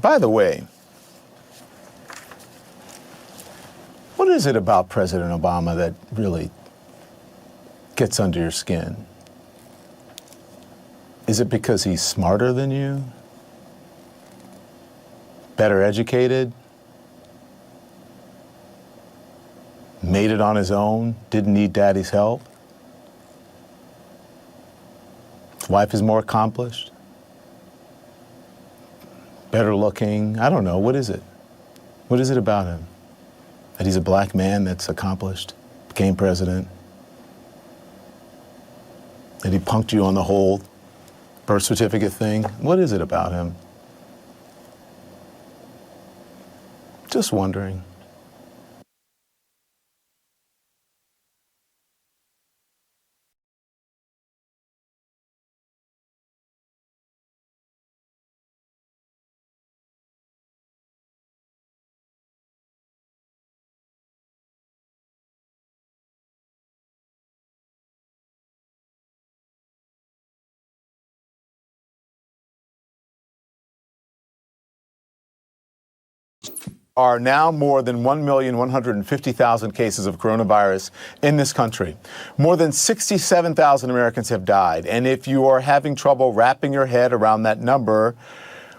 By the way, what is it about President Obama that really gets under your skin? Is it because he's smarter than you? Better educated? Made it on his own? Didn't need daddy's help? His wife is more accomplished? Better looking? I don't know. What is it? What is it about him? That he's a black man that's accomplished, became president? That he punked you on the whole birth certificate thing? What is it about him? Just wondering. Are now more than 1,150,000 cases of coronavirus in this country. More than 67,000 Americans have died. And if you are having trouble wrapping your head around that number,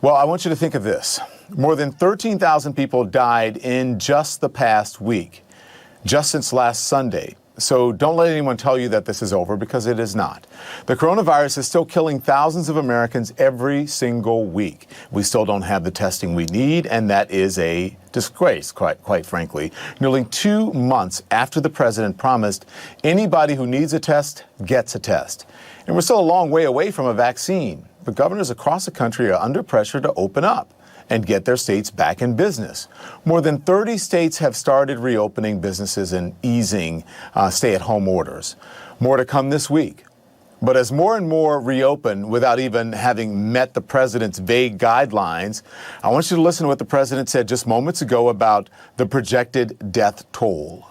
well, I want you to think of this. More than 13,000 people died in just the past week, just since last Sunday. So don't let anyone tell you that this is over, because it is not. The coronavirus is still killing thousands of Americans every single week. We still don't have the testing we need, and that is a disgrace, quite frankly. Nearly 2 months after the president promised anybody who needs a test gets a test. And we're still a long way away from a vaccine. But governors across the country are under pressure to open up and get their states back in business. More than 30 states have started reopening businesses and easing stay-at-home orders. More to come this week. But as more and more reopen without even having met the president's vague guidelines, I want you to listen to what the president said just moments ago about the projected death toll.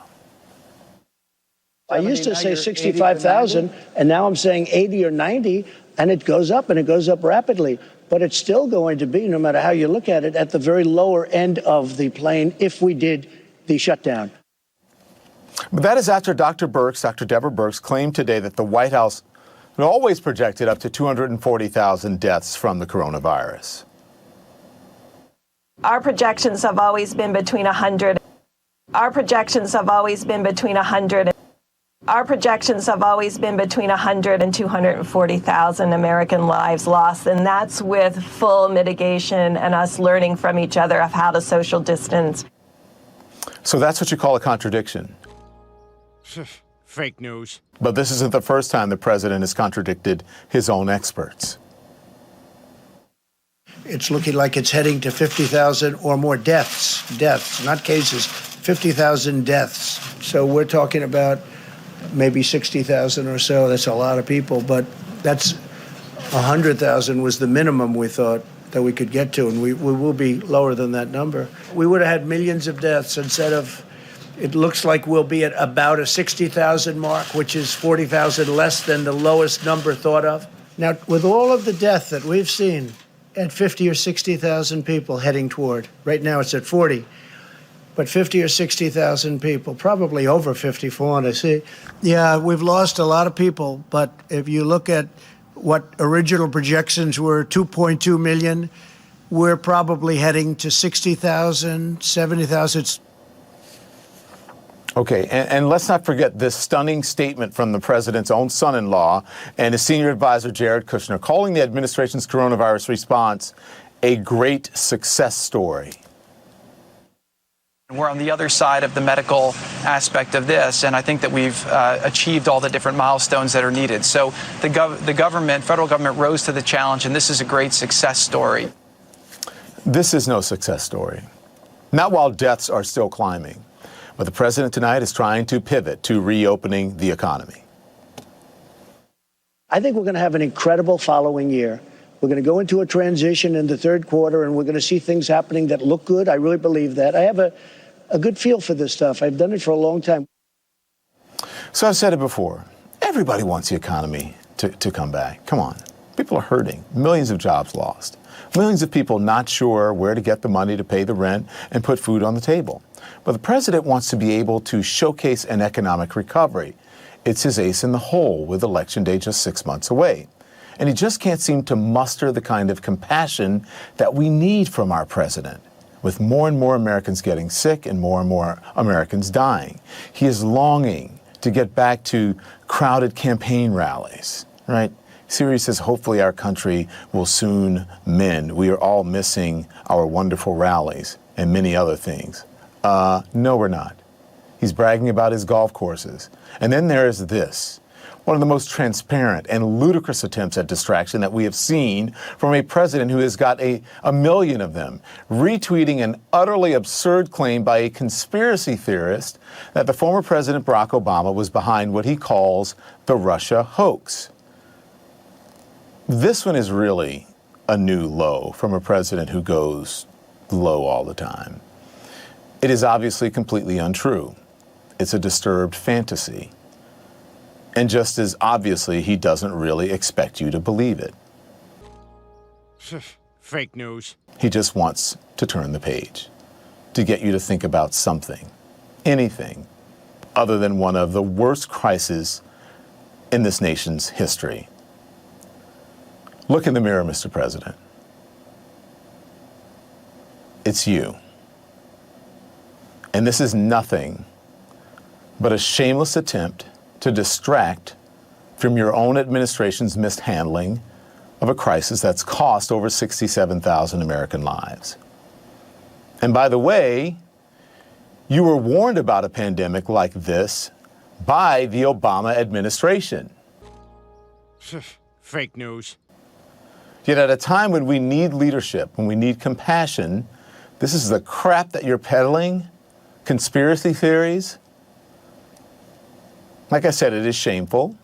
I used to say 65,000, and now I'm saying 80 or 90, and it goes up, and it goes up rapidly. But it's still going to be, no matter how you look at it, at the very lower end of the plane if we did the shutdown. But that is after Dr. Deborah Birx, claimed today that the White House had always projected up to 240,000 deaths from the coronavirus. Our projections have always been between 100. Our projections have always been between 100. Our projections have always been between 100 and 240,000 American lives lost, and that's with full mitigation and us learning from each other of how to social distance. So that's what you call a contradiction. Fake news. But this isn't the first time the president has contradicted his own experts. It's looking like it's heading to 50,000 or more deaths, not cases, 50,000 deaths. So we're talking about maybe 60,000 or so. That's a lot of people, but that's 100,000 was the minimum we thought that we could get to, and we will be lower than that number. We would have had millions of deaths instead of, it looks like we'll be at about a 60,000 mark, which is 40,000 less than the lowest number thought of. Now, with all of the death that we've seen at 50 or 60,000 people heading toward, right now it's at 40, but 50 or 60,000 people, probably over 50 for what I see. Yeah, we've lost a lot of people, but if you look at what original projections were, 2.2 million, we're probably heading to 60,000, 70,000. Okay, and let's not forget this stunning statement from the president's own son-in-law and his senior advisor, Jared Kushner, calling the administration's coronavirus response a great success story. We're on the other side of the medical aspect of this, and I think that we've achieved all the different milestones that are needed. So the government, federal government, rose to the challenge, and this is a great success story. This is no success story. Not while deaths are still climbing. But the president tonight is trying to pivot to reopening the economy. I think we're going to have an incredible following year. We're going to go into a transition in the third quarter, and we're going to see things happening that look good. I really believe that. I have a good feel for this stuff. I've done it for a long time. So I've said it before. Everybody wants the economy to come back. Come on. People are hurting. Millions of jobs lost. Millions of people not sure where to get the money to pay the rent and put food on the table. But the president wants to be able to showcase an economic recovery. It's his ace in the hole with Election Day just 6 months away. And he just can't seem to muster the kind of compassion that we need from our president, with more and more Americans getting sick and more Americans dying. He is longing to get back to crowded campaign rallies, right? Siri says, hopefully our country will soon mend. We are all missing our wonderful rallies and many other things. No, we're not. He's bragging about his golf courses. And then there is this, one of the most transparent and ludicrous attempts at distraction that we have seen from a president who has got a million of them, retweeting an utterly absurd claim by a conspiracy theorist that the former President Barack Obama was behind what he calls the Russia hoax. This one is really a new low from a president who goes low all the time. It is obviously completely untrue. It's a disturbed fantasy. And just as obviously, he doesn't really expect you to believe it. Fake news. He just wants to turn the page, to get you to think about something, anything, other than one of the worst crises in this nation's history. Look in the mirror, Mr. President. It's you. And this is nothing but a shameless attempt to distract from your own administration's mishandling of a crisis that's cost over 67,000 American lives. And by the way, you were warned about a pandemic like this by the Obama administration. Fake news. Yet at a time when we need leadership, when we need compassion, this is the crap that you're peddling, conspiracy theories. Like I said, it is shameful.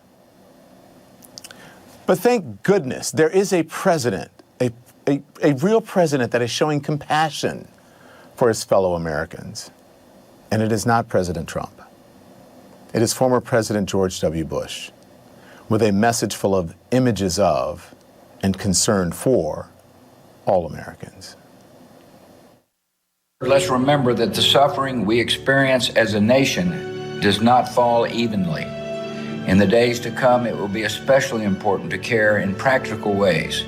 But thank goodness there is a president, a real president that is showing compassion for his fellow Americans. And it is not President Trump. It is former President George W. Bush, with a message full of images of and concern for all Americans. Let's remember that the suffering we experience as a nation does not fall evenly. In the days to come, it will be especially important to care in practical ways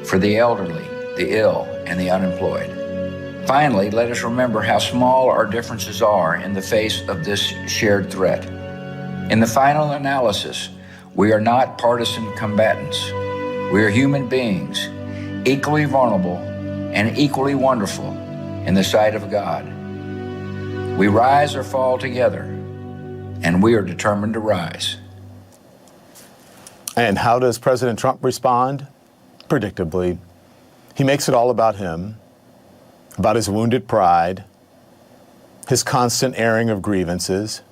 for the elderly, the ill, and the unemployed. Finally, let us remember how small our differences are in the face of this shared threat. In the final analysis, we are not partisan combatants. We are human beings, equally vulnerable and equally wonderful in the sight of God. We rise or fall together, and we are determined to rise. And how does President Trump respond? Predictably, he makes it all about him, about his wounded pride, his constant airing of grievances,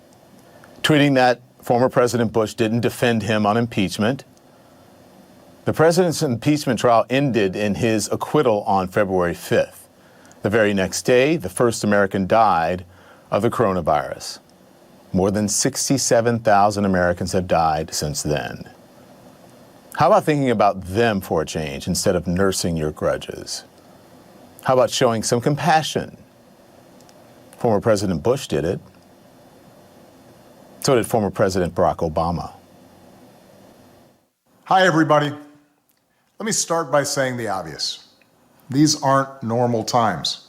tweeting that former President Bush didn't defend him on impeachment. The president's impeachment trial ended in his acquittal on February 5th. The very next day, the first American died of the coronavirus. More than 67,000 Americans have died since then. How about thinking about them for a change instead of nursing your grudges? How about showing some compassion? Former President Bush did it. So did former President Barack Obama. Hi, everybody. Let me start by saying the obvious. These aren't normal times.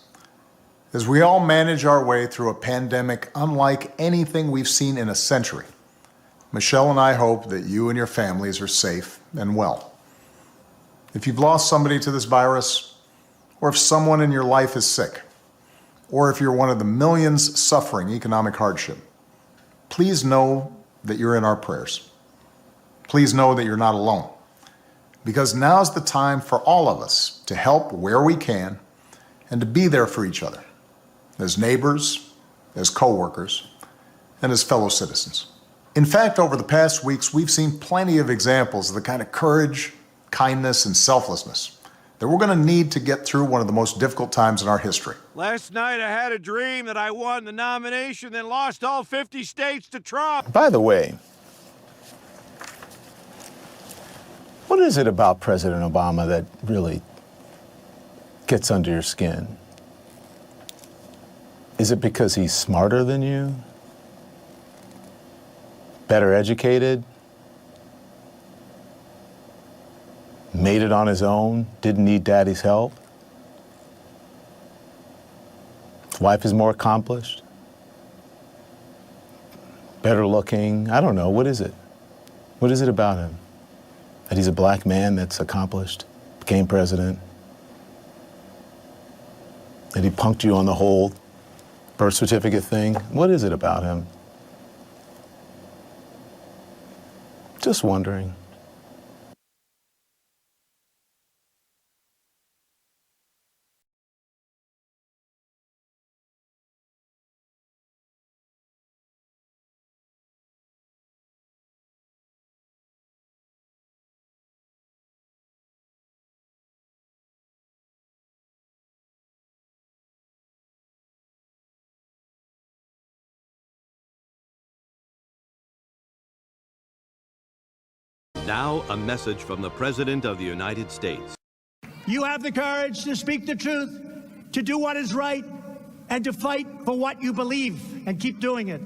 As we all manage our way through a pandemic unlike anything we've seen in a century, Michelle and I hope that you and your families are safe and well. If you've lost somebody to this virus, or if someone in your life is sick, or if you're one of the millions suffering economic hardship, please know that you're in our prayers. Please know that you're not alone, because now's the time for all of us to help where we can and to be there for each other, as neighbors, as co-workers, and as fellow citizens. In fact, over the past weeks, we've seen plenty of examples of the kind of courage, kindness, and selflessness that we're going to need to get through one of the most difficult times in our history. Last night I had a dream that I won the nomination, then lost all 50 states to Trump. By the way, what is it about President Obama that really gets under your skin? Is it because he's smarter than you? Better educated? Made it on his own? Didn't need daddy's help? His wife is more accomplished? Better looking? I don't know. What is it? What is it about him? That he's a black man that's accomplished, became president? That he punked you on the whole birth certificate thing? What is it about him? Just wondering. Now, a message from the President of the United States. You have the courage to speak the truth, to do what is right, and to fight for what you believe, and keep doing it.